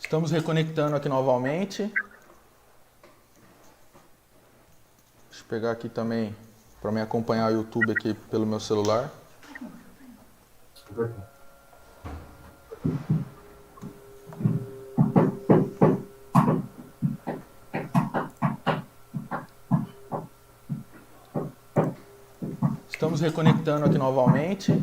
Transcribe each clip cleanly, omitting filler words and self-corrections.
Estamos reconectando aqui novamente. Deixa eu pegar aqui também para me acompanhar o YouTube aqui pelo meu celular. Estamos reconectando aqui novamente.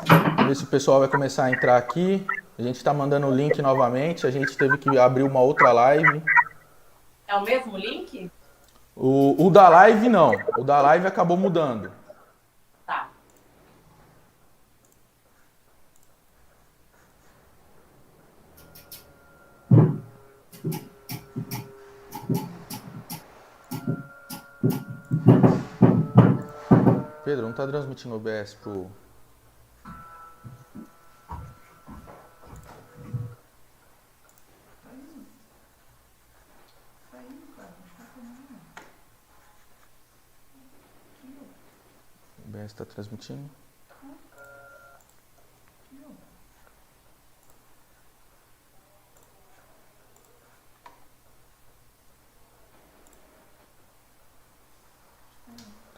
Vamos ver se o pessoal vai começar a entrar aqui. A gente está mandando o link novamente. A gente teve que abrir uma outra live. É o mesmo link? O da live não. O da live acabou mudando. Tá. Pedro, não está transmitindo o OBS pro... O OBS está transmitindo?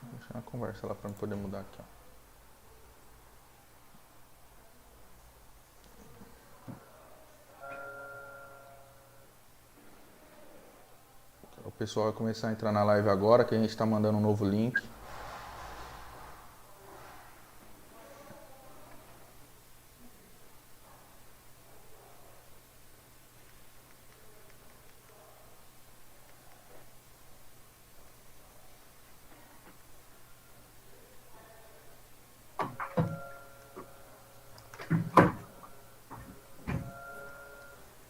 Vou deixar na conversa lá para não poder mudar aqui, ó. O pessoal vai começar a entrar na live agora, que a gente está mandando um novo link.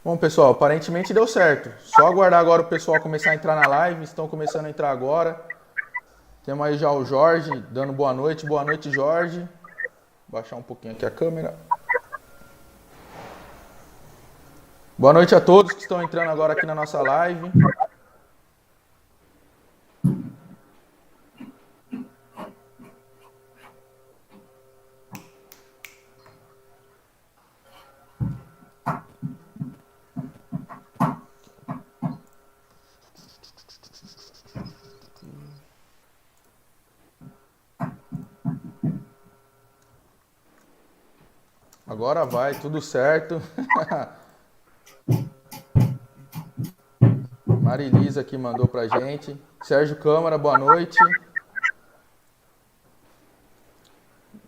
Bom, pessoal, aparentemente deu certo. Só aguardar agora o pessoal começar a entrar na live. Estão começando a entrar agora. Temos aí já o Jorge dando boa noite. Boa noite, Jorge. Vou baixar um pouquinho aqui a câmera. Boa noite a todos que estão entrando agora aqui na nossa live. Agora vai, tudo certo. Marilisa aqui mandou pra gente. Sérgio Câmara, boa noite.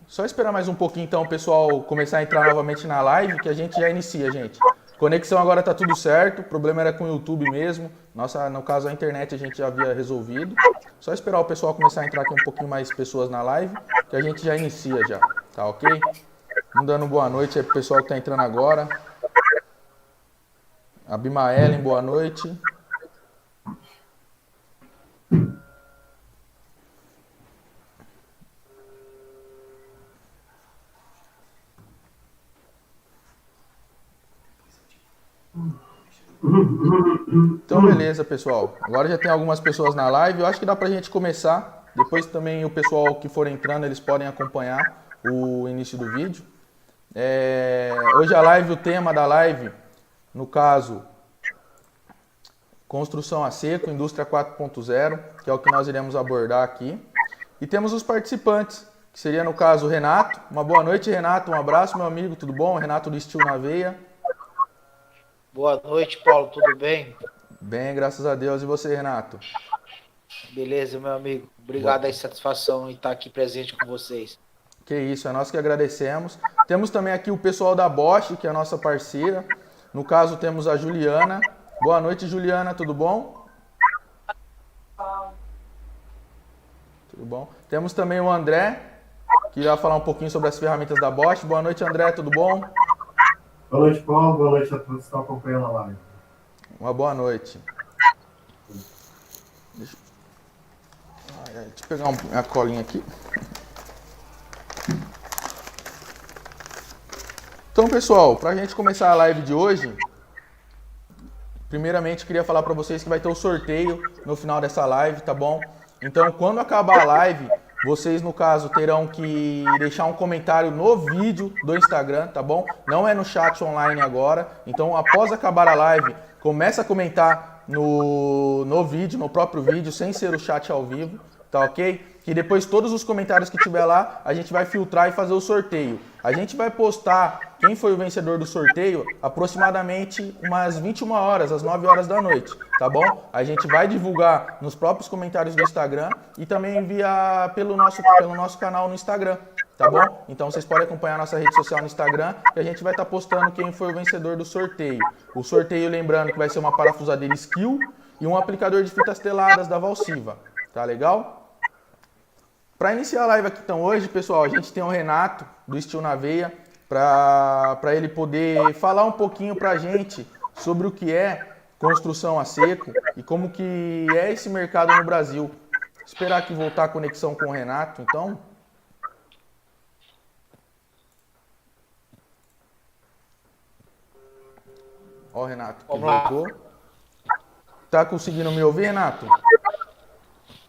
Só esperar mais um pouquinho então o pessoal começar a entrar novamente na live, que a gente já inicia, gente. Conexão agora tá tudo certo, o problema era com o YouTube mesmo. Nossa, no caso a internet a gente já havia resolvido. Só esperar o pessoal começar a entrar aqui um pouquinho mais pessoas na live, que a gente já inicia já, tá ok? Vamos dando boa noite aí pro pessoal que tá entrando agora. Abimaelen, boa noite. Então, beleza, pessoal. Agora já tem algumas pessoas na live. Eu acho que dá pra gente começar. Depois também o pessoal que for entrando, eles podem acompanhar o início do vídeo. Hoje a live, o tema da live, no caso, construção a seco, indústria 4.0, que é o que nós iremos abordar aqui. E temos os participantes, que seria no caso o Renato. Uma boa noite, Renato. Um abraço, meu amigo. Tudo bom? Renato do Estilo na Veia. Boa noite, Paulo. Tudo bem? Bem, graças a Deus. E você, Renato? Beleza, meu amigo. Obrigado aí, satisfação em estar aqui presente com vocês. Que isso, é nós que agradecemos. Temos também aqui o pessoal da Bosch, que é a nossa parceira. No caso, temos a Juliana. Boa noite, Juliana. Tudo bom? Tudo bom. Temos também o André, que vai falar um pouquinho sobre as ferramentas da Bosch. Boa noite, André. Tudo bom? Boa noite, Paulo. Boa noite a todos que estão acompanhando a live. Uma boa noite. Deixa eu pegar a colinha aqui. Então, pessoal, para a gente começar a live de hoje, primeiramente queria falar para vocês que vai ter o sorteio no final dessa live, tá bom? Então, quando acabar a live, vocês, no caso, terão que deixar um comentário no vídeo do Instagram, tá bom? Não é no chat online agora. Então, após acabar a live, começa a comentar no vídeo, no próprio vídeo, sem ser o chat ao vivo, tá ok? Que depois todos os comentários que tiver lá, a gente vai filtrar e fazer o sorteio. A gente vai postar quem foi o vencedor do sorteio aproximadamente umas 21 horas, às 9 horas da noite, tá bom? A gente vai divulgar nos próprios comentários do Instagram e também enviar pelo nosso canal no Instagram, tá bom? Então vocês podem acompanhar nossa rede social no Instagram e a gente vai estar postando quem foi o vencedor do sorteio. O sorteio, lembrando que vai ser uma parafusadeira Skill e um aplicador de fitas teladas da Valsiva, tá legal? Para iniciar a live aqui então hoje, pessoal, a gente tem o Renato do Steel na Veia para ele poder falar um pouquinho para a gente sobre o que é construção a seco e como que é esse mercado no Brasil. Esperar aqui voltar a conexão com o Renato, então. Ó o Renato que voltou. Tá conseguindo me ouvir, Renato?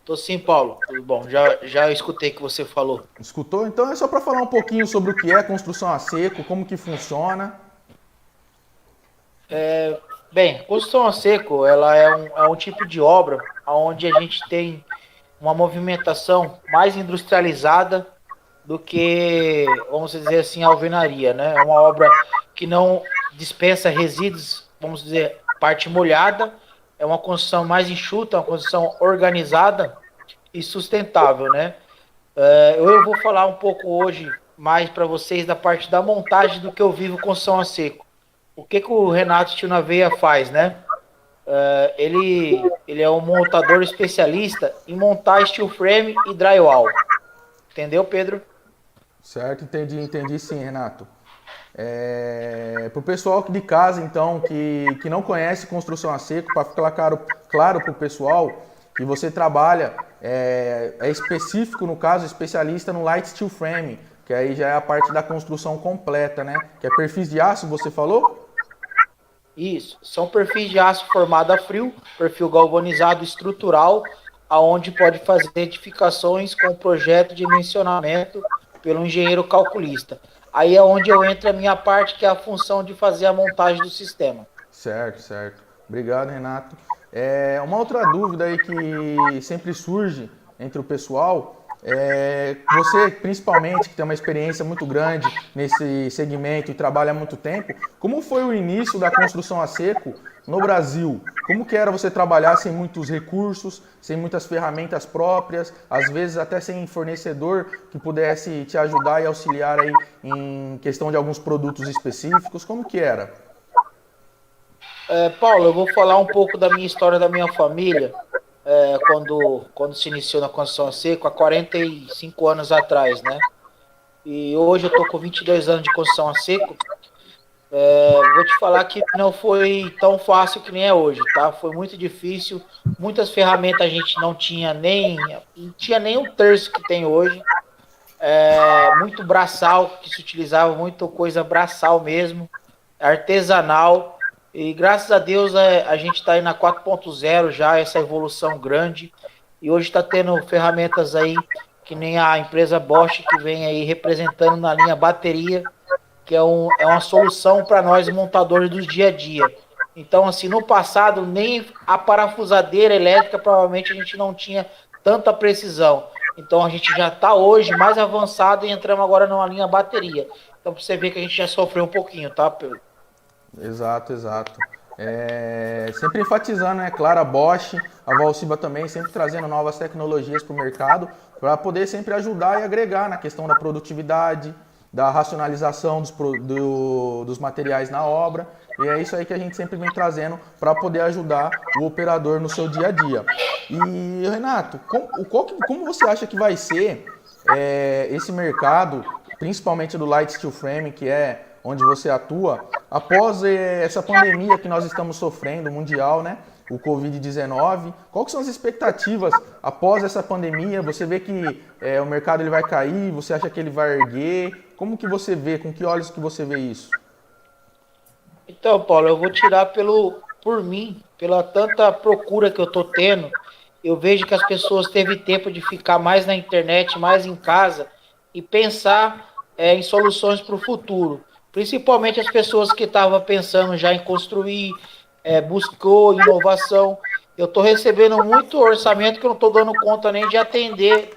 Tô sim, Paulo. Tudo bom. Já escutei o que você falou. Escutou? Então é só para falar um pouquinho sobre o que é construção a seco, como que funciona. Bem, construção a seco, ela é um tipo de obra onde a gente tem uma movimentação mais industrializada do que, vamos dizer assim, a alvenaria, né? É uma obra que não dispensa resíduos, vamos dizer, parte molhada. É uma construção mais enxuta, uma construção organizada e sustentável, né? Eu vou falar um pouco hoje mais para vocês da parte da montagem do que eu vivo construção a seco. O que o Renato Steel na Veia faz, né? Ele é um montador especialista em montar steel frame e drywall. Entendeu, Pedro? Certo, entendi sim, Renato. Para o pessoal de casa, então, que não conhece construção a seco, para ficar claro para o pessoal que você trabalha, é específico, no caso, especialista no light steel frame, que aí já é a parte da construção completa, né? Que é perfis de aço, você falou? Isso, são perfis de aço formado a frio, perfil galvanizado estrutural, aonde pode fazer edificações com projeto de dimensionamento pelo engenheiro calculista. Aí é onde eu entro a minha parte, que é a função de fazer a montagem do sistema. Certo. Obrigado, Renato. Uma outra dúvida aí que sempre surge entre o pessoal você, principalmente, que tem uma experiência muito grande nesse segmento e trabalha há muito tempo, como foi o início da construção a seco no Brasil? Como que era você trabalhar sem muitos recursos, sem muitas ferramentas próprias, às vezes até sem fornecedor que pudesse te ajudar e auxiliar aí em questão de alguns produtos específicos? Como que era? Paulo, eu vou falar um pouco da minha história, da minha família, quando se iniciou na construção a seco, há 45 anos atrás, né? E hoje eu tô com 22 anos de construção a seco. Vou te falar que não foi tão fácil que nem é hoje, tá? Foi muito difícil, muitas ferramentas a gente não tinha nem um terço que tem hoje. Muito braçal, que se utilizava, muita coisa braçal mesmo, artesanal. E graças a Deus a gente está aí na 4.0 já, essa evolução grande. E hoje está tendo ferramentas aí, que nem a empresa Bosch, que vem aí representando na linha bateria, que é uma solução para nós montadores do dia a dia. Então, assim, no passado, nem a parafusadeira elétrica, provavelmente a gente não tinha tanta precisão. Então, a gente já está hoje mais avançado e entramos agora numa linha bateria. Então, para você ver que a gente já sofreu um pouquinho, tá, Pedro? Exato. Sempre enfatizando, né? Claro, a Bosch, a Valsiva também, sempre trazendo novas tecnologias para o mercado, para poder sempre ajudar e agregar na questão da produtividade, da racionalização dos materiais na obra. E é isso aí que a gente sempre vem trazendo para poder ajudar o operador no seu dia a dia. E, Renato, como você acha que vai ser esse mercado, principalmente do Light Steel Frame, que é onde você atua, após essa pandemia que nós estamos sofrendo, mundial, né? O Covid-19, quais são as expectativas após essa pandemia? Você vê que o mercado ele vai cair, você acha que ele vai erguer? Como que você vê, com que olhos que você vê isso? Então, Paulo, eu vou tirar por mim, pela tanta procura que eu tô tendo. Eu vejo que as pessoas teve tempo de ficar mais na internet, mais em casa e pensar em soluções para o futuro. Principalmente as pessoas que estavam pensando já em construir, buscou inovação. Eu estou recebendo muito orçamento que eu não estou dando conta nem de atender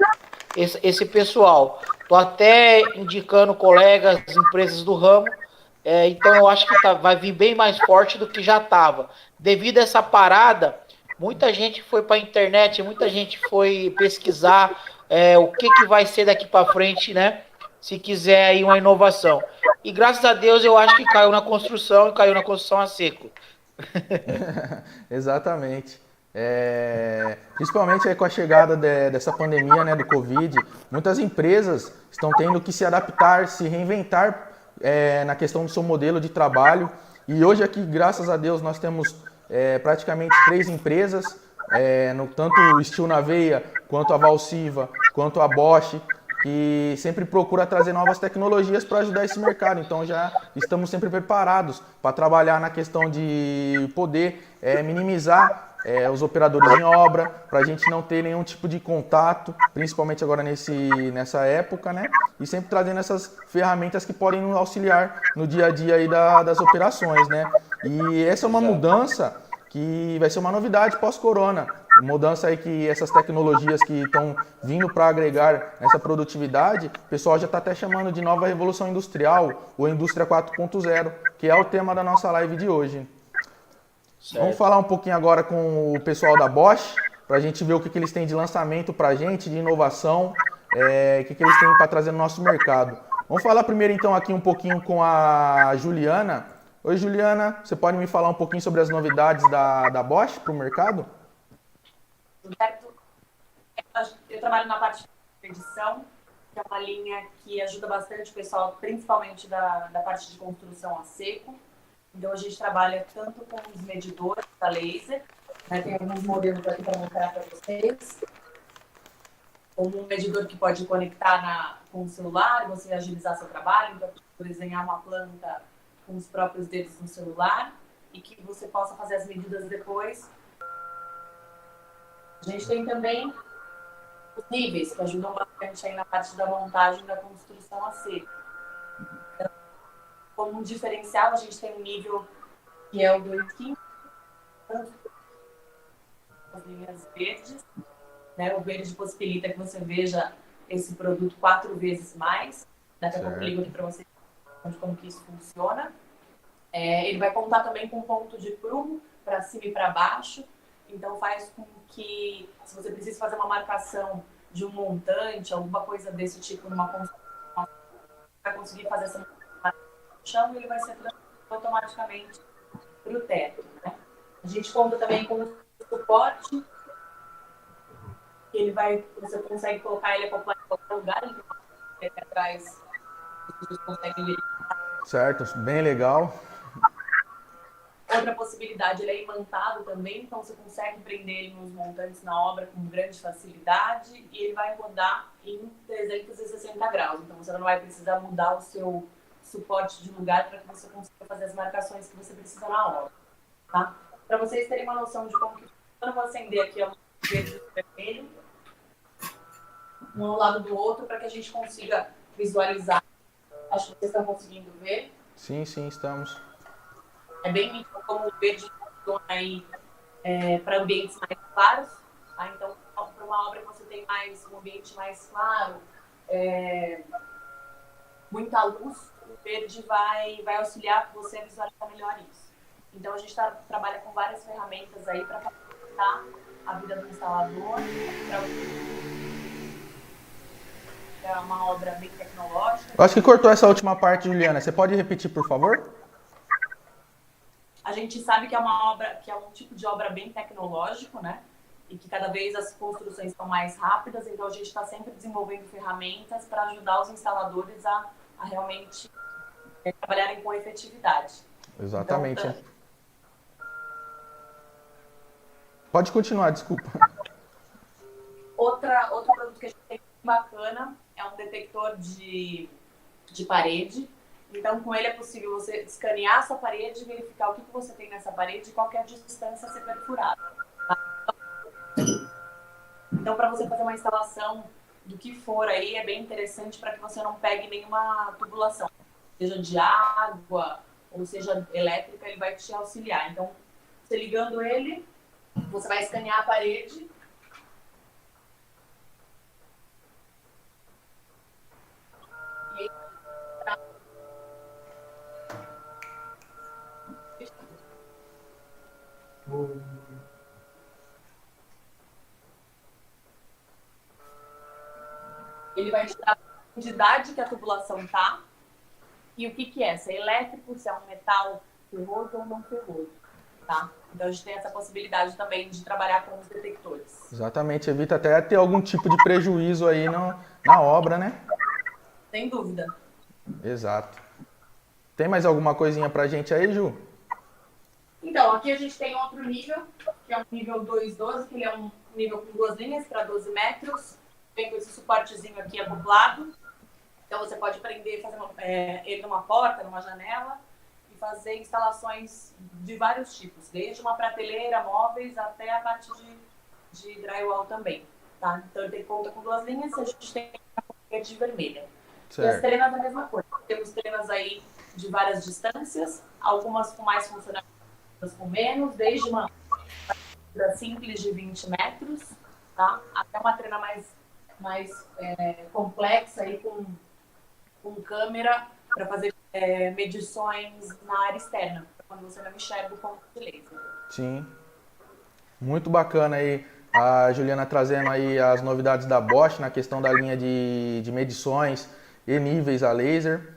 esse pessoal. Estou até indicando colegas, empresas do ramo. Então eu acho que vai vir bem mais forte do que já estava. Devido a essa parada, muita gente foi para a internet, muita gente foi pesquisar o que vai ser daqui para frente, né? Se quiser aí uma inovação. E graças a Deus eu acho que caiu na construção e caiu na construção a seco. Exatamente. Principalmente aí com a chegada dessa pandemia, né, do Covid, muitas empresas estão tendo que se adaptar, se reinventar na questão do seu modelo de trabalho. E hoje aqui, graças a Deus, nós temos praticamente 3 empresas, tanto o Steel na Veia, quanto a Valsiva, quanto a Bosch, que sempre procura trazer novas tecnologias para ajudar esse mercado. Então já estamos sempre preparados para trabalhar na questão de poder minimizar os operadores em obra, para a gente não ter nenhum tipo de contato, principalmente agora nessa época, né? E sempre trazendo essas ferramentas que podem nos auxiliar no dia a dia aí das operações, né? E essa é uma mudança que vai ser uma novidade pós-corona. Mudança aí que essas tecnologias que estão vindo para agregar nessa produtividade, o pessoal já está até chamando de nova revolução industrial ou indústria 4.0, que é o tema da nossa live de hoje. Certo. Vamos falar um pouquinho agora com o pessoal da Bosch, para a gente ver o que eles têm de lançamento para a gente, de inovação, o que eles têm para trazer no nosso mercado. Vamos falar primeiro então aqui um pouquinho com a Juliana. Oi Juliana, você pode me falar um pouquinho sobre as novidades da Bosch para o mercado? Eu trabalho na parte de edição, que é uma linha que ajuda bastante o pessoal, principalmente da parte de construção a seco. Então a gente trabalha tanto com os medidores da laser, né? Tem alguns modelos aqui para mostrar para vocês. Como um medidor que pode conectar com o celular, você agilizar seu trabalho, então desenhar uma planta com os próprios dedos no celular e que você possa fazer as medidas depois. A gente tem também os níveis, que ajudam bastante aí na parte da montagem da construção a seco. Então, como um diferencial, a gente tem um nível que é o 2,15, as linhas verdes, né? O verde possibilita que você veja esse produto 4 vezes mais. Daqui a pouco eu ligo aqui para vocês como que isso funciona. Ele vai contar também com ponto de prumo para cima e para baixo. Então faz com que, se você precisa fazer uma marcação de um montante, alguma coisa desse tipo numa construção, vai conseguir fazer essa marcação no chão e ele vai ser transferido automaticamente para o teto, né? A gente conta também com o suporte, que você consegue colocar ele acoplar em qualquer lugar, ele tem uma aqui atrás, vocês conseguem verificar. Certo, bem legal. Outra possibilidade, ele é imantado também, então você consegue prender ele nos montantes na obra com grande facilidade e ele vai rodar em 360 graus. Então você não vai precisar mudar o seu suporte de lugar para que você consiga fazer as marcações que você precisa na obra. Tá? Para vocês terem uma noção de como que funciona, eu vou acender aqui o verde e o vermelho, um ao lado do outro, para que a gente consiga visualizar. Acho que vocês estão conseguindo ver. Sim, estamos. É bem nítido como o verde funciona aí para ambientes mais claros. Tá? Então, para uma obra que você tem um ambiente mais claro, muita luz, o verde vai auxiliar você a visualizar melhor isso. Então, a gente trabalha com várias ferramentas aí para facilitar a vida do instalador. É uma obra bem tecnológica. Eu acho que cortou essa última parte, Juliana. Você pode repetir, por favor? A gente sabe que é uma obra, que é um tipo de obra bem tecnológico, né? E que cada vez as construções estão mais rápidas, então a gente está sempre desenvolvendo ferramentas para ajudar os instaladores a realmente trabalharem com efetividade. Exatamente. Então, Pode continuar, desculpa. outro produto que a gente tem bacana é um detector de parede. Então, com ele é possível você escanear a sua parede e verificar o que você tem nessa parede e qual que é a distância a ser perfurada. Então, para você fazer uma instalação do que for aí, é bem interessante para que você não pegue nenhuma tubulação, seja de água ou seja elétrica, ele vai te auxiliar. Então, você ligando ele, você vai escanear a parede. Ele vai te dar a profundidade que a tubulação tá e o que é, se é elétrico, se é um metal ferroso ou não ferroso, tá? Então a gente tem essa possibilidade também de trabalhar com os detectores. Exatamente, evita até ter algum tipo de prejuízo aí na obra, né? Sem dúvida. Exato. Tem mais alguma coisinha pra gente aí, Ju? Então, aqui a gente tem outro nível, que é um nível 212, que ele é um nível com 2 linhas para 12 metros. Vem com esse suportezinho aqui acoplado. Então, você pode prender, fazer ele numa porta, numa janela, e fazer instalações de vários tipos, desde uma prateleira, móveis, até a parte de drywall também. Tá? Então, ele conta com 2 linhas, a gente tem a parede vermelha. Certo. E as trenas, a mesma coisa. Temos trenas aí de várias distâncias, algumas com mais funcionalidade, com menos, desde uma simples de 20 metros, tá? Até uma trena mais complexa aí com câmera para fazer medições na área externa, quando você não enxerga o ponto de laser. Sim. Muito bacana aí a Juliana trazendo aí as novidades da Bosch na questão da linha de medições e níveis a laser.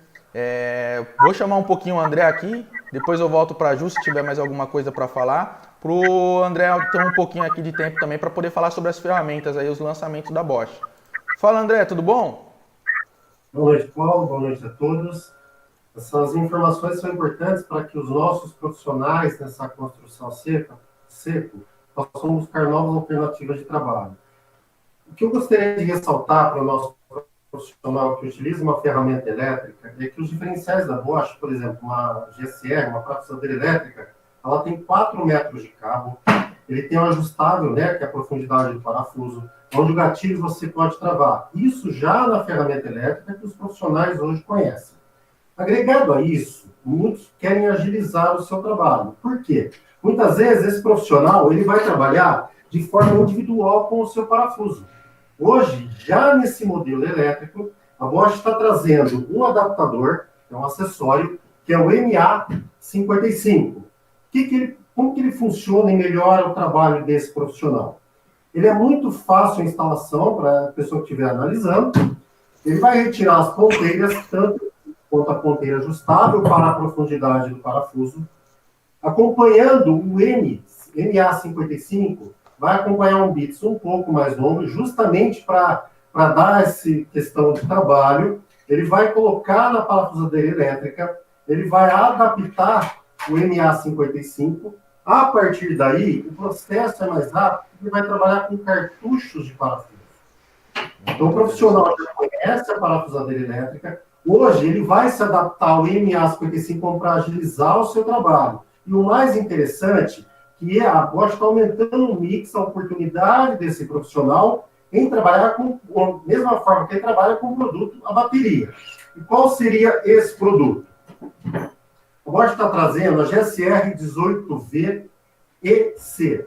Vou chamar um pouquinho o André aqui, depois eu volto para a Ju se tiver mais alguma coisa para falar, para o André ter um pouquinho aqui de tempo também para poder falar sobre as ferramentas aí, os lançamentos da Bosch. Fala, André, tudo bom? Boa noite, Paulo. Boa noite a todos. Essas informações são importantes para que os nossos profissionais nessa construção seco possam buscar novas alternativas de trabalho. O que eu gostaria de ressaltar para o nosso profissional que utiliza uma ferramenta elétrica é que os diferenciais da Bosch, por exemplo, uma GSR, uma parafusadeira elétrica, ela tem 4 metros de cabo, ele tem um ajustável, né, que é a profundidade do parafuso, onde o gatilho você pode travar. Isso já na ferramenta elétrica que os profissionais hoje conhecem. Agregado a isso, muitos querem agilizar o seu trabalho. Por quê? Muitas vezes esse profissional ele vai trabalhar de forma individual com o seu parafuso. Hoje, já nesse modelo elétrico, a Bosch está trazendo um adaptador, que é um acessório, que é o MA55. Como que ele funciona e melhora o trabalho desse profissional? Ele é muito fácil a instalação para a pessoa que estiver analisando. Ele vai retirar as ponteiras, tanto quanto a ponteira ajustável para a profundidade do parafuso. Acompanhando o MA55, vai acompanhar um bits um pouco mais longo, justamente para dar essa questão de trabalho. Ele vai colocar na parafusadeira elétrica, ele vai adaptar o MA55. A partir daí, o processo é mais rápido, ele vai trabalhar com cartuchos de parafuso. Então, o profissional já conhece a parafusadeira elétrica, hoje ele vai se adaptar ao MA55 para agilizar o seu trabalho. E o mais interessante, que a Bosch está aumentando o mix, a oportunidade desse profissional em trabalhar com a mesma forma que ele trabalha com o produto, a bateria. E qual seria esse produto? A Bosch está trazendo a GSR 18V EC.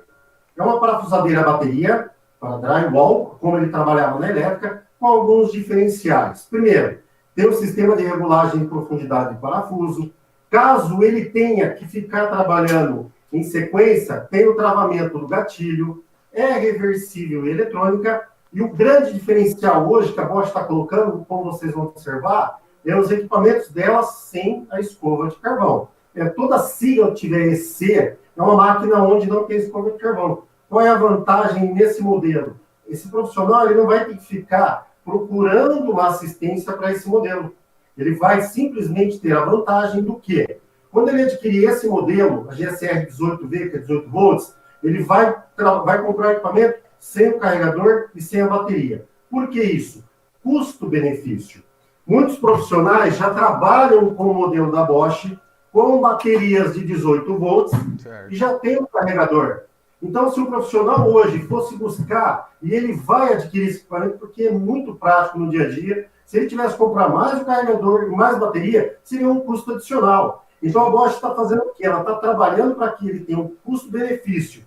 É uma parafusadeira a bateria para drywall, como ele trabalhava na elétrica, com alguns diferenciais. Primeiro, tem um sistema de regulagem de profundidade de parafuso. Caso ele tenha que ficar trabalhando em sequência, tem o travamento do gatilho, é reversível e eletrônica, e o grande diferencial hoje que a Bosch está colocando, como vocês vão observar, é os equipamentos dela sem a escova de carvão. Toda sigla que tiver EC é uma máquina onde não tem escova de carvão. Qual é a vantagem nesse modelo? Esse profissional ele não vai ter que ficar procurando uma assistência para esse modelo. Ele vai simplesmente ter a vantagem do quê? Quando ele adquirir esse modelo, a GSR 18V, que é 18 volts, ele vai comprar o equipamento sem o carregador e sem a bateria. Por que isso? Custo-benefício. Muitos profissionais já trabalham com o modelo da Bosch, com baterias de 18 volts, certo, e já tem um carregador. Então, se o profissional hoje fosse buscar, e ele vai adquirir esse equipamento porque é muito prático no dia a dia, se ele tivesse que comprar mais o carregador e mais bateria, seria um custo adicional. Então, a Bosch está fazendo o quê? Ela está trabalhando para que ele tenha um custo-benefício.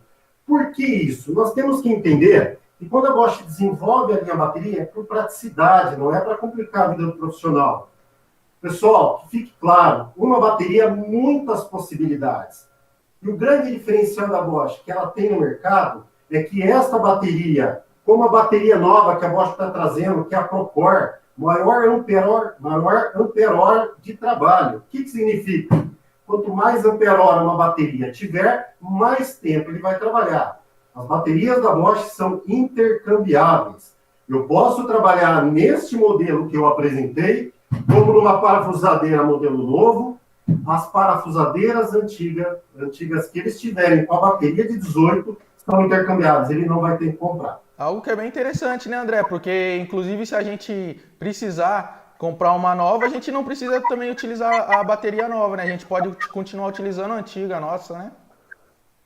Por que isso? Nós temos que entender que quando a Bosch desenvolve a linha bateria, é por praticidade, não é para complicar a vida do profissional. Pessoal, que fique claro, uma bateria, muitas possibilidades. E o grande diferencial da Bosch que ela tem no mercado é que esta bateria, como a bateria nova que a Bosch está trazendo, que é a Procore, maior ampere-hora de trabalho. O que significa? Quanto mais ampere-hora uma bateria tiver, mais tempo ele vai trabalhar. As baterias da Bosch são intercambiáveis. Eu posso trabalhar neste modelo que eu apresentei, como numa parafusadeira modelo novo. As parafusadeiras antigas que eles tiverem com a bateria de 18 são intercambiáveis, ele não vai ter que comprar. Algo que é bem interessante, né, André? Porque, inclusive, se a gente precisar comprar uma nova, a gente não precisa também utilizar a bateria nova, né? A gente pode continuar utilizando a antiga nossa, né?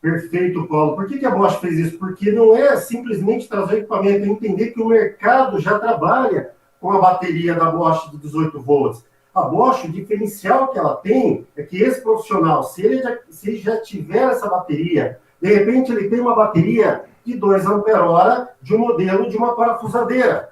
Perfeito, Paulo. Por que a Bosch fez isso? Porque não é simplesmente trazer equipamento, é entender que o mercado já trabalha com a bateria da Bosch de 18 volts. A Bosch, o diferencial que ela tem é que esse profissional, se ele já tiver essa bateria, de repente ele tem uma bateria de 2 ampere-hora de um modelo de uma parafusadeira.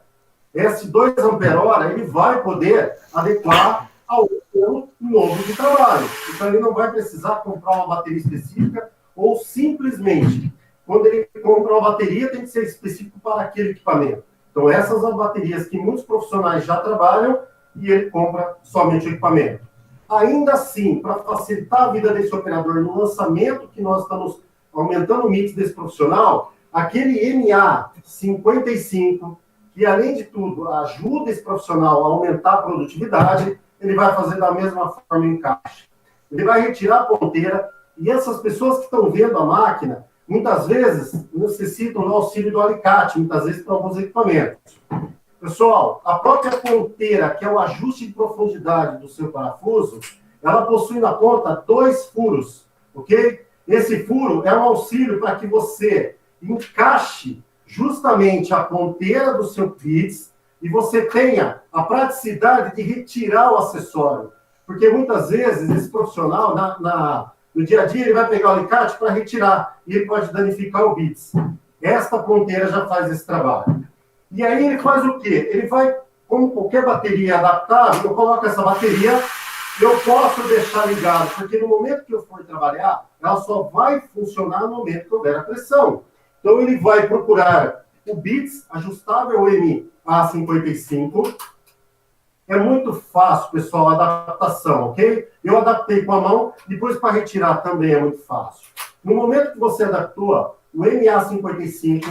Esse 2 ampere-hora ele vai poder adequar ao modelo novo de trabalho. Então ele não vai precisar comprar uma bateria específica ou simplesmente, quando ele compra uma bateria, tem que ser específico para aquele equipamento. Então essas são as baterias que muitos profissionais já trabalham e ele compra somente o equipamento. Ainda assim, para facilitar a vida desse operador no lançamento que nós estamos aumentando o mix desse profissional, aquele MA55, que além de tudo ajuda esse profissional a aumentar a produtividade, ele vai fazer da mesma forma em caixa. Ele vai retirar a ponteira e essas pessoas que estão vendo a máquina, muitas vezes necessitam do auxílio do alicate, muitas vezes para alguns equipamentos. Pessoal, a própria ponteira, que é o ajuste de profundidade do seu parafuso, ela possui na ponta 2 furos, ok? Esse furo é um auxílio para que você encaixe justamente a ponteira do seu PITS e você tenha a praticidade de retirar o acessório. Porque muitas vezes esse profissional, no dia a dia, ele vai pegar o alicate para retirar e ele pode danificar o BITS. Esta ponteira já faz esse trabalho. E aí ele faz o quê? Ele vai, como qualquer bateria adaptável, eu coloco essa bateria e eu posso deixar ligado, porque no momento que eu for trabalhar, ela só vai funcionar no momento que houver a pressão. Então ele vai procurar o BITS ajustável MA55. É muito fácil, pessoal, a adaptação, ok? Eu adaptei com a mão, depois para retirar também é muito fácil. No momento que você adaptou o MA55,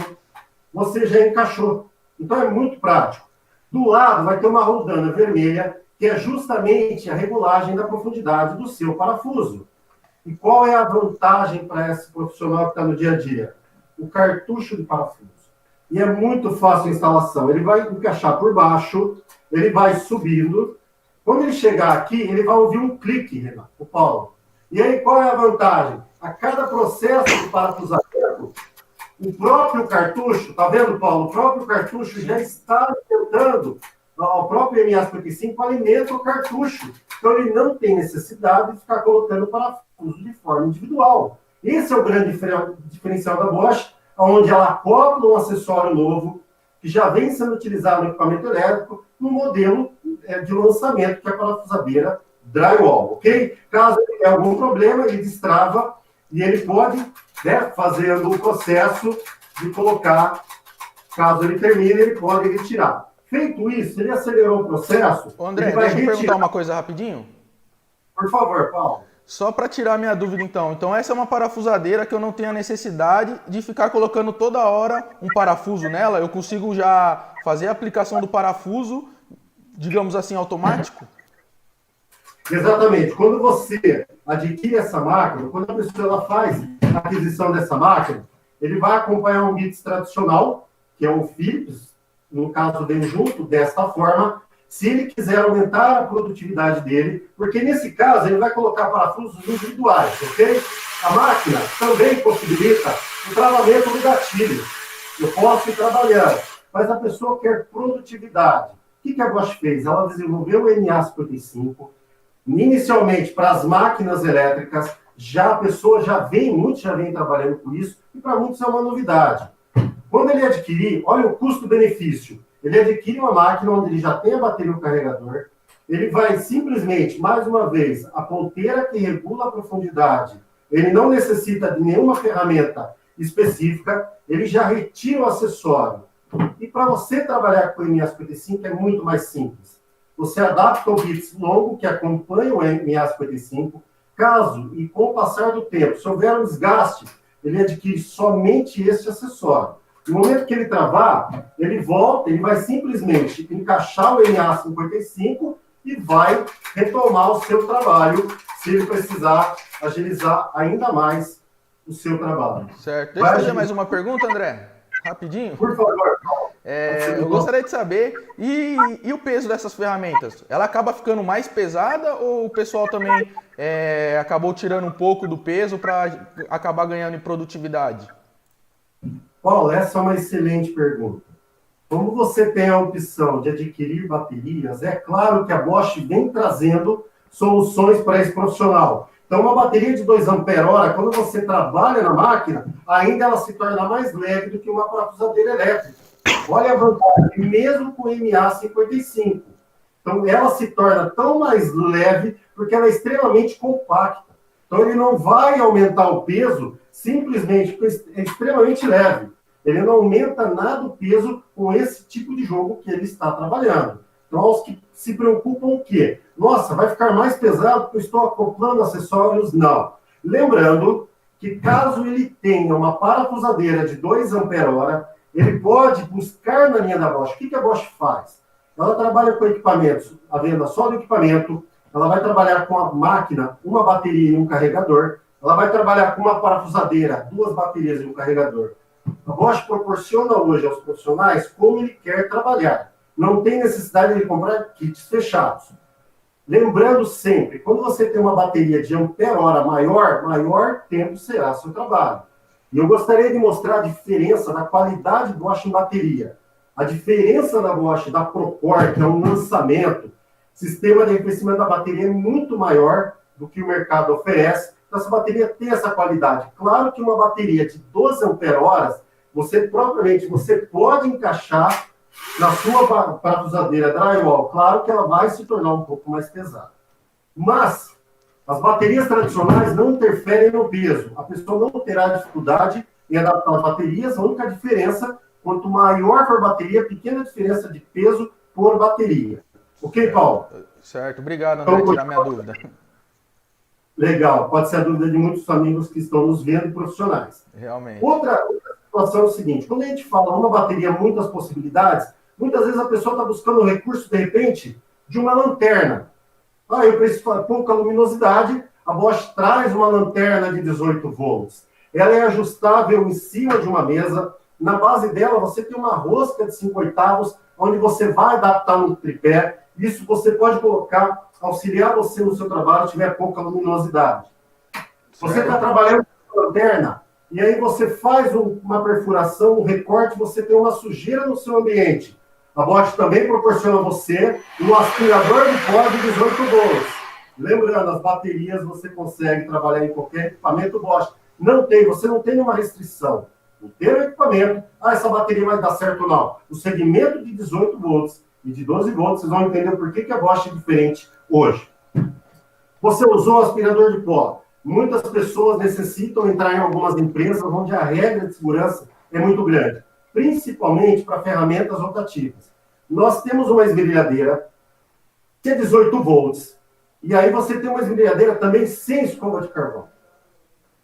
você já encaixou. Então é muito prático. Do lado vai ter uma rodana vermelha, que é justamente a regulagem da profundidade do seu parafuso. E qual é a vantagem para esse profissional que está no dia a dia? O cartucho de parafuso. E é muito fácil a instalação. Ele vai encaixar por baixo, ele vai subindo. Quando ele chegar aqui, ele vai ouvir um clique, Renato, o Paulo. E aí, qual é a vantagem? A cada processo de parafusamento, o próprio cartucho, tá vendo, Paulo? O próprio cartucho já está alimentando, o próprio MA55 alimenta o cartucho. Então, ele não tem necessidade de ficar colocando parafuso de forma individual. Esse é o grande diferencial da Bosch, onde ela acopla um acessório novo, que já vem sendo utilizado no equipamento elétrico, no modelo de lançamento, que é a parafusadeira drywall, ok? Caso ele tenha algum problema, ele destrava e ele pode, fazendo o processo de colocar, caso ele termine, ele pode retirar. Feito isso, ele acelerou o processo. Ô André, deixa eu perguntar uma coisa rapidinho. Por favor, Paulo. Só para tirar minha dúvida, então. Então, essa é uma parafusadeira que eu não tenho a necessidade de ficar colocando toda hora um parafuso nela? Eu consigo já fazer a aplicação do parafuso, digamos assim, automático? Exatamente. Quando você adquire essa máquina, quando a pessoa ela faz a aquisição dessa máquina, ele vai acompanhar um BITS tradicional, que é um Philips, no caso vem junto desta forma, se ele quiser aumentar a produtividade dele, porque nesse caso ele vai colocar parafusos individuais, ok? A máquina também possibilita o travamento do gatilho. Eu posso ir trabalhando, mas a pessoa quer produtividade. O que a Bosch fez? Ela desenvolveu o MA55, inicialmente para as máquinas elétricas, já a pessoa muitos já vem trabalhando com isso, e para muitos é uma novidade. Quando ele adquirir, olha o custo-benefício, ele adquire uma máquina onde ele já tem a bateria e o carregador, ele vai simplesmente, mais uma vez, a ponteira que regula a profundidade, ele não necessita de nenhuma ferramenta específica, ele já retira o acessório. E para você trabalhar com o MA55 é muito mais simples. Você adapta o BITS longo que acompanha o MA55, caso e com o passar do tempo, se houver um desgaste, ele adquire somente esse acessório. No momento que ele travar, ele volta, ele vai simplesmente encaixar o MA55 e vai retomar o seu trabalho, se ele precisar agilizar ainda mais o seu trabalho. Certo. Deixa eu fazer mais uma pergunta, André. Rapidinho. Por favor. Eu gostaria de saber, e o peso dessas ferramentas? Ela acaba ficando mais pesada ou o pessoal também acabou tirando um pouco do peso para acabar ganhando em produtividade? Paulo, essa é uma excelente pergunta. Como você tem a opção de adquirir baterias, é claro que a Bosch vem trazendo soluções para esse profissional. Então, uma bateria de 2 ampere-hora, quando você trabalha na máquina, ainda ela se torna mais leve do que uma parafusadeira elétrica. Olha a vantagem, mesmo com o MA55. Então, ela se torna tão mais leve porque ela é extremamente compacta. Então, ele não vai aumentar o peso simplesmente porque é extremamente leve. Ele não aumenta nada o peso com esse tipo de jogo que ele está trabalhando. Então, aos que se preocupam o quê? Nossa, vai ficar mais pesado porque eu estou acoplando acessórios? Não. Lembrando que caso ele tenha uma parafusadeira de 2 ampere-hora, ele pode buscar na linha da Bosch. O que a Bosch faz? Ela trabalha com equipamentos, a venda só do equipamento, ela vai trabalhar com a máquina, uma bateria e um carregador, ela vai trabalhar com uma parafusadeira, 2 baterias e um carregador. A Bosch proporciona hoje aos profissionais como ele quer trabalhar. Não tem necessidade de comprar kits fechados. Lembrando sempre, quando você tem uma bateria de ampere-hora maior tempo será seu trabalho. E eu gostaria de mostrar a diferença da qualidade Bosch em bateria. A diferença da Bosch da Procore, que é um lançamento, sistema de arrefecimento da bateria é muito maior do que o mercado oferece. Então, essa bateria tem essa qualidade. Claro que uma bateria de 12 ampere-horas, você pode encaixar na sua parafusadeira drywall. Claro que ela vai se tornar um pouco mais pesada. Mas as baterias tradicionais não interferem no peso. A pessoa não terá dificuldade em adaptar as baterias. A única diferença, quanto maior for a bateria, pequena diferença de peso por bateria. Ok, Paulo? Certo. Obrigado, André, por tirar minha dúvida. Legal. Pode ser a dúvida de muitos amigos que estão nos vendo, profissionais. Realmente. Outra situação é o seguinte. Quando a gente fala uma bateria, muitas possibilidades, muitas vezes a pessoa está buscando o recurso, de repente, de uma lanterna. Eu preciso de pouca luminosidade, a Bosch traz uma lanterna de 18 volts. Ela é ajustável em cima de uma mesa. Na base dela, você tem uma rosca de 5/8, onde você vai adaptar no tripé. Isso você pode colocar, auxiliar você no seu trabalho, se tiver pouca luminosidade. Você está trabalhando com lanterna, e aí você faz uma perfuração, um recorte, você tem uma sujeira no seu ambiente. A Bosch também proporciona a você um aspirador de pó de 18 volts. Lembrando, as baterias você consegue trabalhar em qualquer equipamento Bosch. Você não tem nenhuma restrição. No teu equipamento, essa bateria vai dar certo ou não. O segmento de 18 volts e de 12 volts, vocês vão entender por que a Bosch é diferente hoje. Você usou o aspirador de pó. Muitas pessoas necessitam entrar em algumas empresas onde a regra de segurança é muito grande, principalmente para ferramentas rotativas. Nós temos uma esmerilhadeira que é 18 volts, e aí você tem uma esmerilhadeira também sem escova de carvão.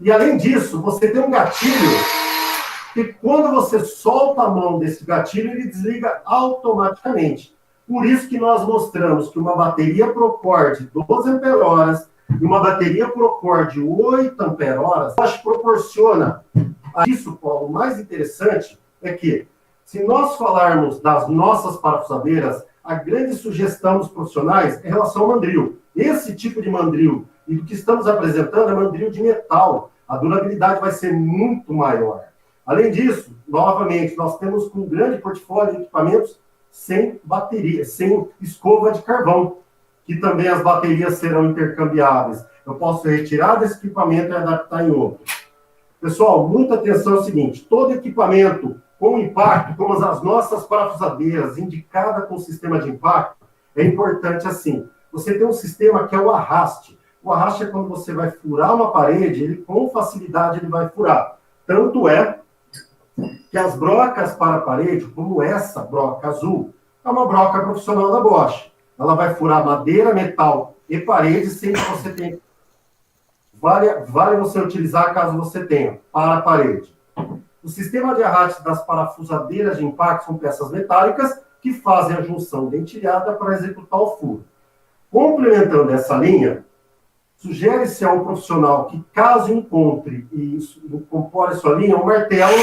E além disso, você tem um gatilho que quando você solta a mão desse gatilho, ele desliga automaticamente. Por isso que nós mostramos que uma bateria Procore de 12 ampere-horas e uma bateria Procore de 8 ampere-horas, acho que proporciona a isso, Paulo. O mais interessante é que, se nós falarmos das nossas parafusadeiras, a grande sugestão dos profissionais é em relação ao mandril. Esse tipo de mandril, e do que estamos apresentando, é mandril de metal. A durabilidade vai ser muito maior. Além disso, novamente, nós temos um grande portfólio de equipamentos sem bateria, sem escova de carvão, que também as baterias serão intercambiáveis. Eu posso retirar desse equipamento e adaptar em outro. Pessoal, muita atenção, é o seguinte, todo equipamento com impacto, como as nossas parafusadeiras, indicada com sistema de impacto, é importante assim. Você tem um sistema que é o arraste. O arraste é quando você vai furar uma parede, ele com facilidade ele vai furar. Tanto é que as brocas para a parede, como essa broca azul, é uma broca profissional da Bosch. Ela vai furar madeira, metal e parede sem que você tenha. Vale você utilizar caso você tenha para a parede. O sistema de arraste das parafusadeiras de impacto são peças metálicas que fazem a junção dentilhada para executar o furo. Complementando essa linha, sugere-se ao profissional que, caso encontre e incorpore sua linha, um martelo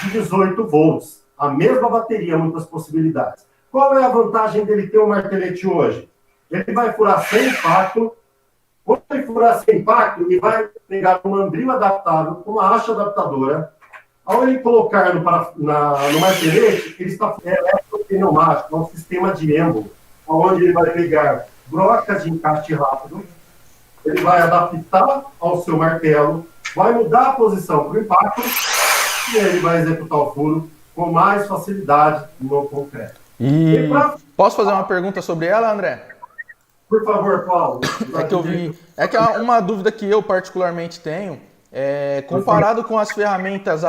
de 18 volts. A mesma bateria, muitas possibilidades. Qual é a vantagem dele ter um martelete hoje? Ele vai furar sem impacto. Quando ele furar sem impacto, ele vai pegar um mandril adaptável com uma haste adaptadora. Ao ele colocar no martelete, ele está eletropneumático, é um sistema de êmbolo, onde ele vai pegar brocas de encaixe rápido, ele vai adaptar ao seu martelo, vai mudar a posição para o impacto e ele vai executar o furo com mais facilidade no concreto. E posso fazer uma pergunta sobre ela, André? Por favor, Paulo. É que uma dúvida que eu particularmente tenho, comparado com as ferramentas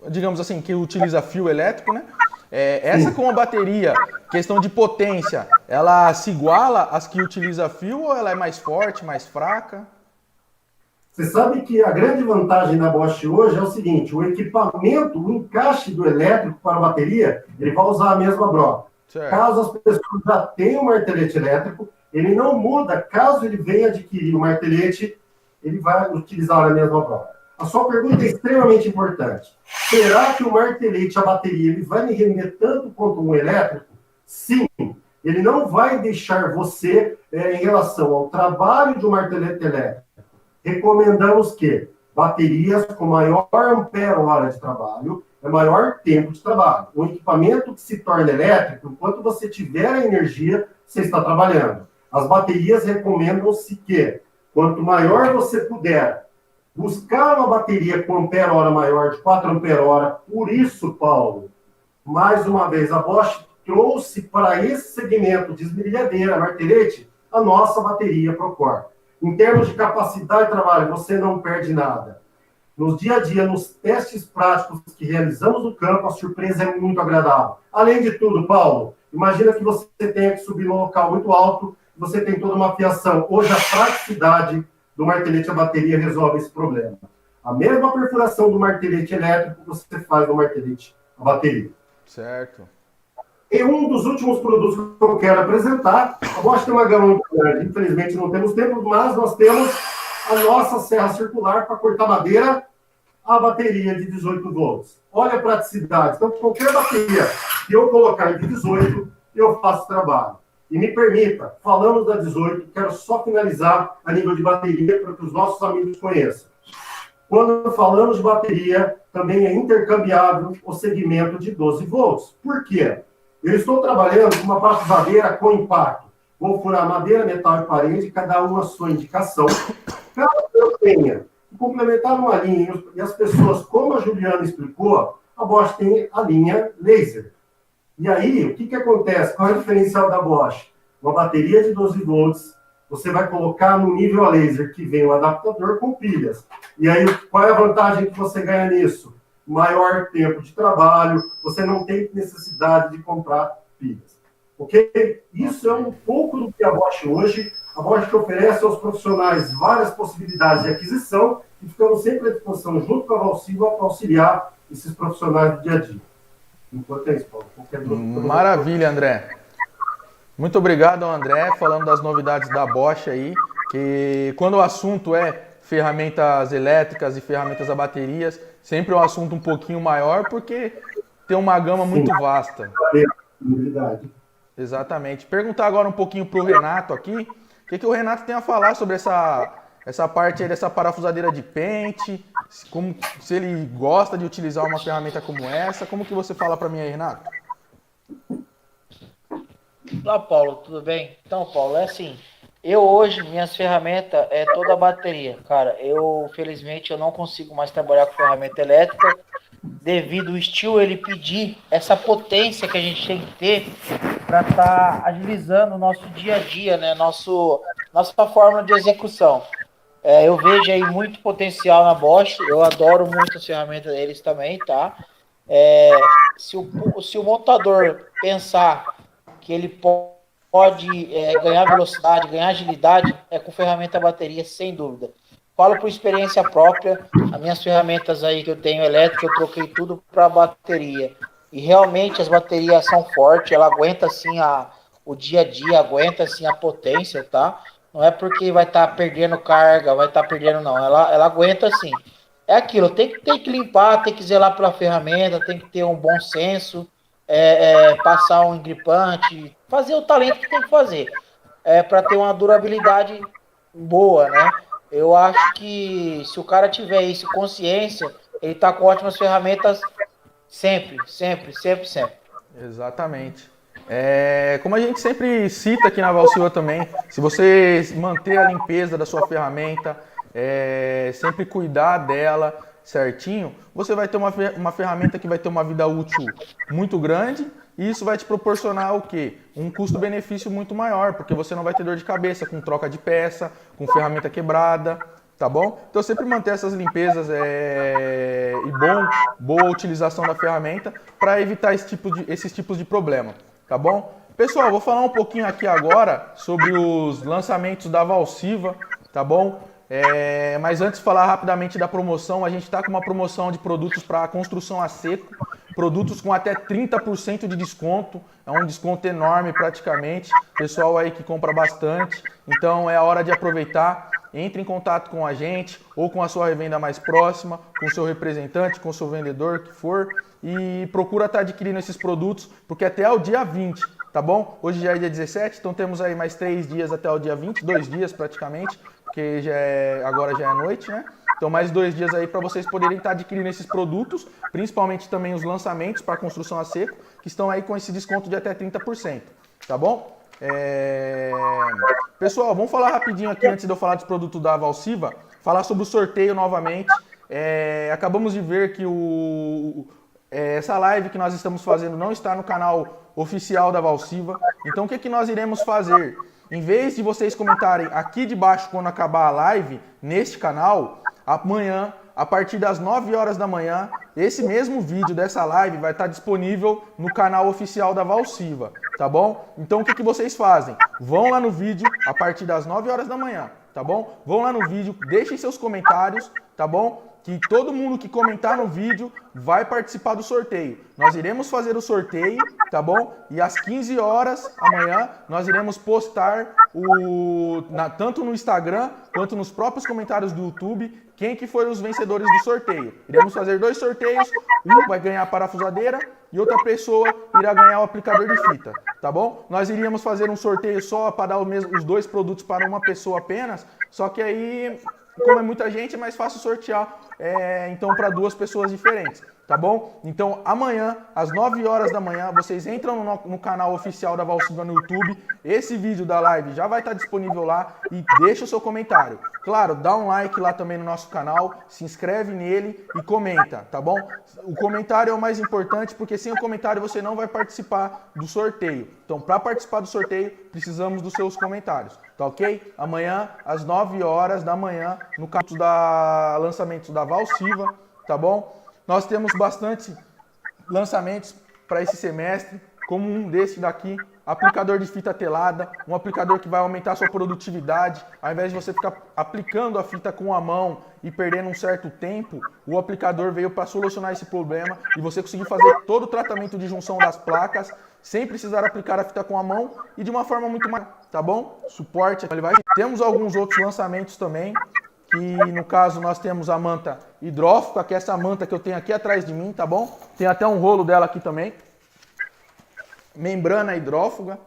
digamos assim, que utiliza fio elétrico, né? Essa com a bateria, questão de potência, ela se iguala às que utiliza fio ou ela é mais forte, mais fraca? Você sabe que a grande vantagem da Bosch hoje é o seguinte, o equipamento, o encaixe do elétrico para a bateria, ele vai usar a mesma broca. Certo. Caso as pessoas já tenham um martelete elétrico, ele não muda. Caso ele venha adquirir o martelete, ele vai utilizar a mesma broca. A sua pergunta é extremamente importante. Será que o martelete, a bateria, ele vai me render tanto quanto um elétrico? Sim. Ele não vai deixar você, em relação ao trabalho de um martelete elétrico, recomendamos que baterias com maior ampere-hora de trabalho é maior tempo de trabalho. Um equipamento que se torna elétrico, enquanto você tiver a energia, você está trabalhando. As baterias recomendam-se que, quanto maior você puder buscar uma bateria com ampere-hora maior de 4 ampere-hora, por isso, Paulo, mais uma vez, a Bosch trouxe para esse segmento de esmerilhadeira, martelete, a nossa bateria Procore. Em termos de capacidade de trabalho, você não perde nada. No dia a dia, nos testes práticos que realizamos no campo, a surpresa é muito agradável. Além de tudo, Paulo, imagina que você tenha que subir num local muito alto, você tem toda uma fiação. Hoje, a praticidade do martelete a bateria resolve esse problema. A mesma perfuração do martelete elétrico você faz no martelete a bateria. Certo. E um dos últimos produtos que eu quero apresentar, a Bosch tem uma gama muito grande, infelizmente não temos tempo, mas nós temos a nossa serra circular para cortar madeira, a bateria de 18 volts. Olha a praticidade. Então, qualquer bateria que eu colocar de 18, eu faço trabalho. E me permita, falamos da 18, quero só finalizar a nível de bateria para que os nossos amigos conheçam. Quando falamos de bateria, também é intercambiável o segmento de 12 volts. Por quê? Eu estou trabalhando com uma parafusadeira com impacto. Vou furar madeira, metal e parede, cada uma a sua indicação. Caso eu tenha que complementar uma linha, e as pessoas, como a Juliana explicou, a Bosch tem a linha laser. E aí, o que acontece? Qual é o diferencial da Bosch? Uma bateria de 12 volts, você vai colocar no nível a laser, que vem um adaptador com pilhas. E aí, qual é a vantagem que você ganha nisso? Maior tempo de trabalho, você não tem necessidade de comprar pilhas. Ok? Isso é um pouco do que a Bosch hoje. A Bosch oferece aos profissionais várias possibilidades de aquisição e ficamos sempre à disposição, junto com a Valsilva, para auxiliar esses profissionais do dia a dia. Enquanto é isso, Paulo. Qualquer dúvida, Maravilha, André. Muito obrigado ao André, falando das novidades da Bosch aí, que quando o assunto é ferramentas elétricas e ferramentas a baterias, sempre é um assunto um pouquinho maior, porque tem uma gama muito vasta. Verdade. Exatamente. Perguntar agora um pouquinho para o Renato aqui, o que o Renato tem a falar sobre essa parte aí dessa parafusadeira de pente, se ele gosta de utilizar uma ferramenta como essa, como que você fala para mim aí, Renato? Olá, Paulo, tudo bem? Então, Paulo, é assim, eu hoje, minhas ferramentas é toda a bateria. Cara, felizmente, eu não consigo mais trabalhar com ferramenta elétrica, devido ao estilo ele pedir essa potência que a gente tem que ter para estar agilizando o nosso dia a dia, né? Nossa forma de execução. Eu vejo aí muito potencial na Bosch, eu adoro muito as ferramentas deles também, tá? Se o montador pensar que ele pode ganhar velocidade, ganhar agilidade, é com ferramenta bateria, sem dúvida. Falo por experiência própria, as minhas ferramentas aí que eu tenho elétrica, eu troquei tudo para bateria. E realmente as baterias são fortes, ela aguenta assim o dia a dia, aguenta assim a potência, tá? Não é porque vai estar perdendo carga, vai estar perdendo, não. Ela aguenta assim. É aquilo, tem que limpar, tem que zelar pela ferramenta, tem que ter um bom senso, passar um engripante, fazer o talento que tem que fazer, para ter uma durabilidade boa, né? Eu acho que se o cara tiver isso, consciência, ele tá com ótimas ferramentas sempre, sempre, sempre, sempre. Exatamente. Como a gente sempre cita aqui na Valsilva também, se você manter a limpeza da sua ferramenta, sempre cuidar dela certinho, você vai ter uma ferramenta que vai ter uma vida útil muito grande e isso vai te proporcionar o quê? Um custo-benefício muito maior, porque você não vai ter dor de cabeça com troca de peça, com ferramenta quebrada, tá bom? Então sempre manter essas limpezas e boa utilização da ferramenta para evitar esses tipos de problema, tá bom? Pessoal, vou falar um pouquinho aqui agora sobre os lançamentos da Valsilva, tá bom? Mas antes de falar rapidamente da promoção, a gente está com uma promoção de produtos para construção a seco, produtos com até 30% de desconto, é um desconto enorme praticamente, pessoal aí que compra bastante, então é a hora de aproveitar. Entre em contato com a gente ou com a sua revenda mais próxima, com o seu representante, com o seu vendedor, que for, e procura estar adquirindo esses produtos, porque até o dia 20, tá bom? Hoje já é dia 17, então temos aí mais 3 dias até o dia 20, 2 dias praticamente, porque agora já é noite, né? Então mais 2 dias aí para vocês poderem estar adquirindo esses produtos, principalmente também os lançamentos para construção a seco, que estão aí com esse desconto de até 30%, tá bom? Pessoal, vamos falar rapidinho aqui antes de eu falar dos produtos da Valsilva, falar sobre o sorteio novamente. Acabamos de ver que essa live que nós estamos fazendo não está no canal oficial da Valsilva. Então o que nós iremos fazer? Em vez de vocês comentarem aqui debaixo quando acabar a live, neste canal, amanhã, a partir das 9 horas da manhã, esse mesmo vídeo dessa live vai estar disponível no canal oficial da Valsilva, tá bom? Então o que vocês fazem? Vão lá no vídeo a partir das 9 horas da manhã, tá bom? Vão lá no vídeo, deixem seus comentários, tá bom? Que todo mundo que comentar no vídeo vai participar do sorteio. Nós iremos fazer o sorteio, tá bom? E às 15 horas amanhã nós iremos postar tanto no Instagram quanto nos próprios comentários do YouTube quem que foram os vencedores do sorteio. Iremos fazer 2 sorteios, um vai ganhar a parafusadeira e outra pessoa irá ganhar o aplicador de fita, tá bom? Nós iríamos fazer um sorteio só para dar os 2 produtos para uma pessoa apenas, só que aí, como é muita gente, é mais fácil sortear então para 2 pessoas diferentes, tá bom? Então amanhã, às 9 horas da manhã, vocês entram no canal oficial da Valsilva no YouTube, esse vídeo da live já vai estar disponível lá e deixa o seu comentário. Claro, dá um like lá também no nosso canal, se inscreve nele e comenta, tá bom? O comentário é o mais importante, porque sem o comentário você não vai participar do sorteio. Então, para participar do sorteio, precisamos dos seus comentários, tá ok? Amanhã, às 9 horas da manhã, no canal da lançamentos da Valsilva, tá bom? Nós temos bastante lançamentos para esse semestre, como um desse daqui, aplicador de fita telada, um aplicador que vai aumentar a sua produtividade. Ao invés de você ficar aplicando a fita com a mão e perdendo um certo tempo, o aplicador veio para solucionar esse problema e você conseguir fazer todo o tratamento de junção das placas sem precisar aplicar a fita com a mão e de uma forma muito mais, tá bom? Suporte, ele vai. Temos alguns outros lançamentos também, que no caso nós temos a manta hidrófuga, que é essa manta que eu tenho aqui atrás de mim, tá bom? Tem até um rolo dela aqui também. Membrana hidrófuga,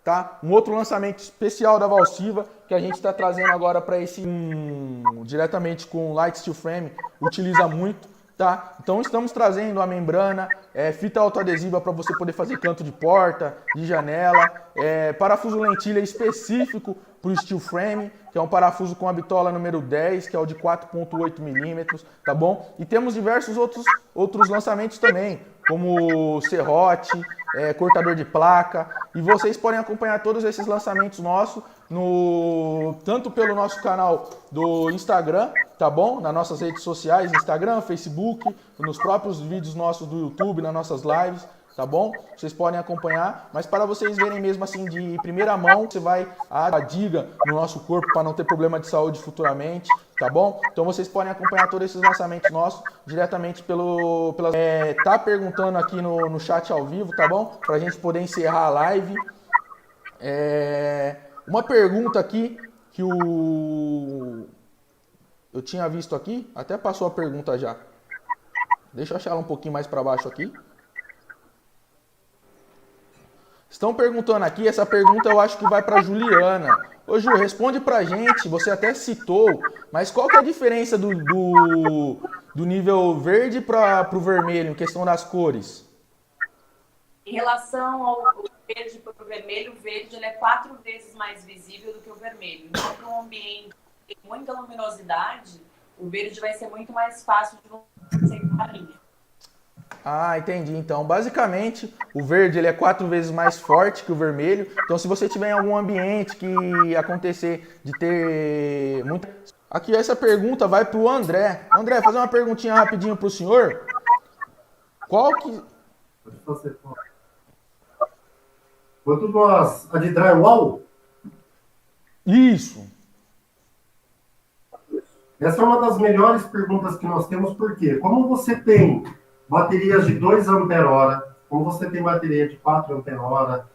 tá? Um outro lançamento especial da Valsiva, que a gente está trazendo agora para esse diretamente com Light Steel Frame, utiliza muito, tá? Então estamos trazendo a membrana, fita autoadesiva para você poder fazer canto de porta, de janela, parafuso lentilha específico para o Steel Frame, que é um parafuso com a bitola número 10, que é o de 4.8 milímetros, tá bom? E temos diversos outros lançamentos também, como serrote, cortador de placa, e vocês podem acompanhar todos esses lançamentos nossos tanto pelo nosso canal do Instagram, tá bom? Nas nossas redes sociais, Instagram, Facebook, nos próprios vídeos nossos do YouTube, nas nossas lives, tá bom? Vocês podem acompanhar, mas para vocês verem mesmo assim de primeira mão, você vai a diga no nosso corpo para não ter problema de saúde futuramente, tá bom? Então vocês podem acompanhar todos esses lançamentos nossos diretamente tá perguntando aqui no chat ao vivo, tá bom? Pra gente poder encerrar a live. Uma pergunta aqui que eu tinha visto aqui, até passou a pergunta já. Deixa eu achar ela um pouquinho mais para baixo aqui. Estão perguntando aqui, essa pergunta eu acho que vai para Juliana. Ô Ju, responde pra gente, você até citou, mas qual que é a diferença do nível verde para o vermelho, em questão das cores? Em relação ao verde para o vermelho, o verde ele é 4 vezes mais visível do que o vermelho. Então, para um ambiente que tem muita luminosidade, o verde vai ser muito mais fácil de você encarar. Ah, entendi. Então, basicamente, o verde ele é 4 vezes mais forte que o vermelho. Então, se você tiver em algum ambiente que acontecer de ter muita... Aqui, essa pergunta vai para o André. André, fazer uma perguntinha rapidinho para o senhor. Qual que... Quanto nós, a de drywall? Isso. Essa é uma das melhores perguntas que nós temos, porque como você tem baterias de 2 ampere-hora, como você tem bateria de 4 ampere-hora,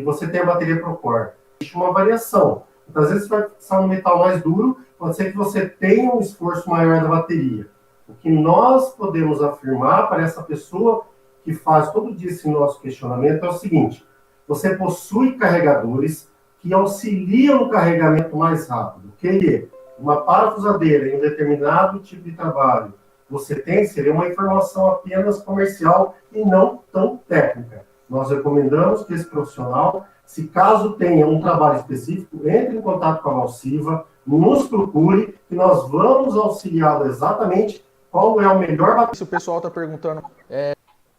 você tem a bateria Procore. Existe uma variação. Então, às vezes você vai fixar um metal mais duro, pode ser que você tenha um esforço maior da bateria. O que nós podemos afirmar para essa pessoa que faz todo dia esse nosso questionamento é o seguinte: você possui carregadores que auxiliam no carregamento mais rápido. Que uma parafusadeira em um determinado tipo de trabalho você tem, seria uma informação apenas comercial e não tão técnica. Nós recomendamos que esse profissional, se caso tenha um trabalho específico, entre em contato com a Valsiva, nos procure, que nós vamos auxiliá-lo exatamente qual é o melhor... Se o pessoal está perguntando...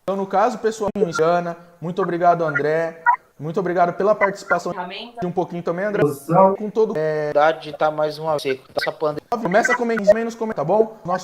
Então, no caso, pessoal, muito obrigado, André. Muito obrigado pela participação de um pouquinho também, André. Com todo... De estar mais uma vez essa pandemia. Começa a comentar, tá bom? Nosso